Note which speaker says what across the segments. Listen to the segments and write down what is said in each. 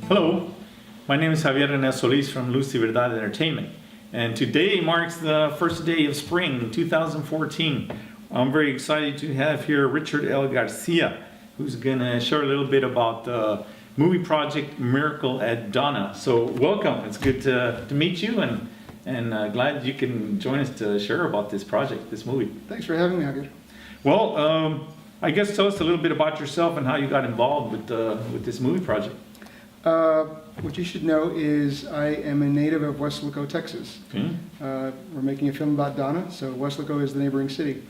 Speaker 1: Hello, my name is Javier Rene Solis from Luz y Verdad Entertainment, and today marks the first day of spring 2014. I'm very excited to have here Richard L. Garcia, who's going to share a little bit about the movie project Miracle at Donna. So welcome, it's good to meet you, and glad you can join us to share about this project, this movie.
Speaker 2: Thanks for having me, Javier.
Speaker 1: Well, I guess tell us a little bit about yourself and how you got involved with this movie project.
Speaker 2: What you should know is I am a native of Weslaco, Texas.
Speaker 1: Okay.
Speaker 2: We're making a film about Donna, so Weslaco is the neighboring city.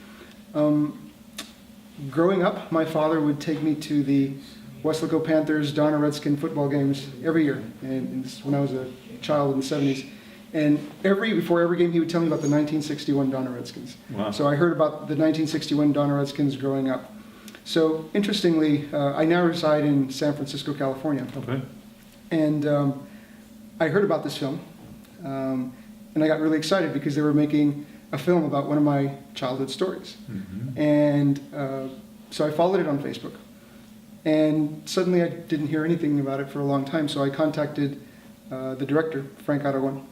Speaker 2: Growing up, my father would take me to the Weslaco Panthers, Donna Redskin football games every year, and this is when I was a child in the 70s. And before every game, he would tell me about the 1961 Donna Redskins. Wow. So I heard about the 1961 Donna Redskins growing up. So interestingly, I now reside in San Francisco, California.
Speaker 1: Okay.
Speaker 2: And I heard about this film, and I got really excited because they were making a film about one of my childhood stories. Mm-hmm. And so I followed it on Facebook. And suddenly I didn't hear anything about it for a long time, so I contacted the director, Frank Aragon.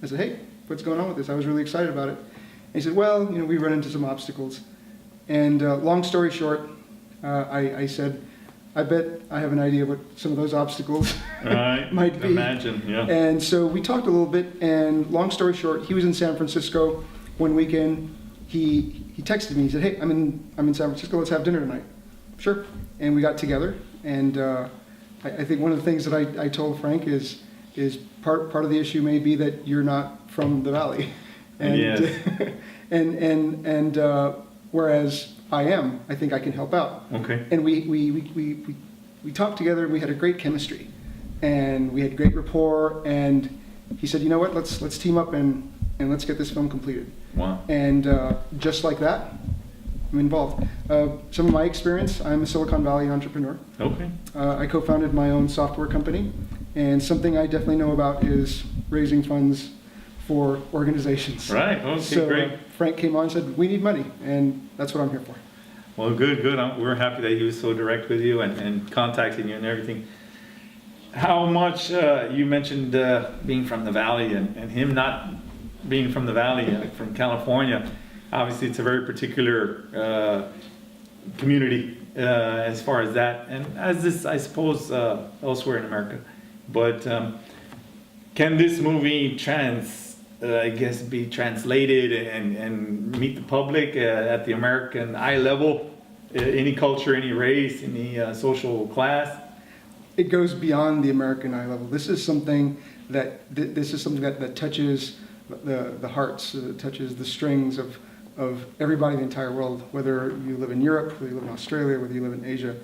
Speaker 2: I said, hey, what's going on with this? I was really excited about it. And he said, well, we run into some obstacles. And long story short, I said, I bet I have an idea what some of those obstacles might be.
Speaker 1: Imagine, yeah.
Speaker 2: And so we talked a little bit, and long story short, he was in San Francisco one weekend. He texted me. He said, hey, I'm in San Francisco. Let's have dinner tonight. Sure. And we got together. And I think one of the things that I told Frank is part of the issue may be that you're not from the Valley. And,
Speaker 1: yes.
Speaker 2: and whereas I am, I think I can help out.
Speaker 1: Okay.
Speaker 2: And we talked together, and we had a great chemistry, and we had great rapport. And he said, you know what? Let's team up and let's get this film completed.
Speaker 1: Wow.
Speaker 2: And just like that, I'm involved. Some of my experience: I'm a Silicon Valley entrepreneur.
Speaker 1: Okay.
Speaker 2: I co-founded my own software company, and something I definitely know about is raising funds for organizations.
Speaker 1: Right. Okay.
Speaker 2: So,
Speaker 1: great.
Speaker 2: Frank came on and said, we need money, and that's what I'm here for.
Speaker 1: Well, good. We're happy that he was so direct with you and contacting you and everything. How much, you mentioned being from the Valley and him not being from the Valley, from California. Obviously, it's a very particular community as far as that, and as this, I suppose, elsewhere in America. But can this movie be translated and meet the public at the American eye level, any culture, any race, any social class?
Speaker 2: It goes beyond the American eye level. This is something that touches the hearts, touches the strings of everybody in the entire world. Whether you live in Europe, whether you live in Australia, whether you live in Asia,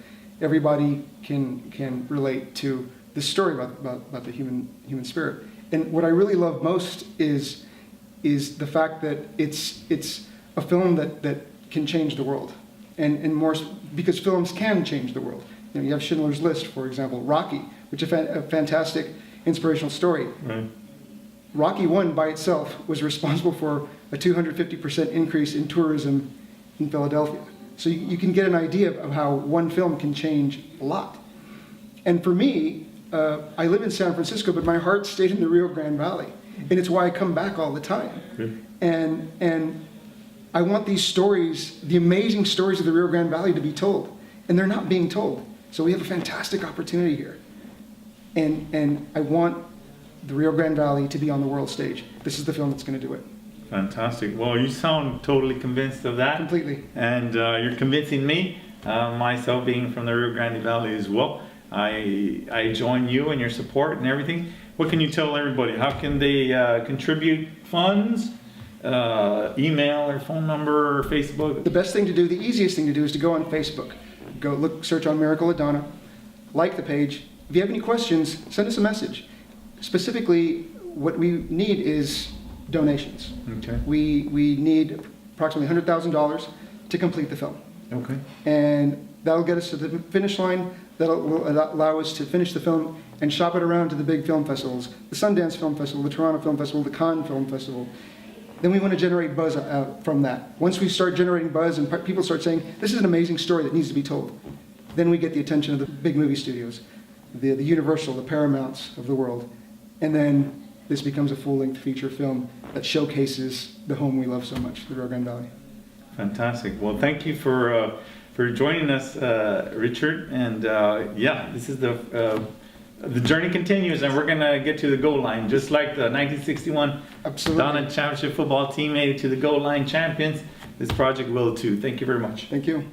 Speaker 2: everybody can relate to this story about the human spirit. And what I really love most is the fact that it's a film that can change the world, and more because films can change the world. You have Schindler's List, for example, Rocky, which is a fantastic inspirational story.
Speaker 1: Right.
Speaker 2: Rocky 1 by itself was responsible for a 250% increase in tourism in Philadelphia. So you can get an idea of how one film can change a lot. And for me, I live in San Francisco, but my heart stayed in the Rio Grande Valley, and it's why I come back all the time.
Speaker 1: Good.
Speaker 2: And I want these stories, the amazing stories of the Rio Grande Valley, to be told, and they're not being told. So we have a fantastic opportunity here, and I want the Rio Grande Valley to be on the world stage. This is the film that's going to do it.
Speaker 1: Fantastic. Well, you sound totally convinced of that.
Speaker 2: Completely.
Speaker 1: And you're convincing me, myself being from the Rio Grande Valley as well. I join you in your support and everything. What can you tell everybody? How can they contribute funds? Email or phone number or Facebook?
Speaker 2: The best thing to do, the easiest thing to do, is to go on Facebook. Search on Miracle at Donna, like the page. If you have any questions, send us a message. Specifically, what we need is donations.
Speaker 1: Okay.
Speaker 2: We need approximately $100,000 to complete the film.
Speaker 1: Okay.
Speaker 2: And that'll get us to the finish line. Will allow us to finish the film and shop it around to the big film festivals, the Sundance Film Festival, the Toronto Film Festival, the Cannes Film Festival. Then we want to generate buzz from that. Once we start generating buzz and people start saying, this is an amazing story that needs to be told, then we get the attention of the big movie studios. the Universal, the Paramounts of the world. And then this becomes a full-length feature film that showcases the home we love so much, the Rio Grande Valley.
Speaker 1: Fantastic. Well, thank you for joining us, Richard. And yeah, this is the journey continues, and we're gonna get to the goal line, just like the 1961
Speaker 2: Absolutely.
Speaker 1: Donna Championship football team made it to the goal line champions. This project will too. Thank you very much.
Speaker 2: Thank you.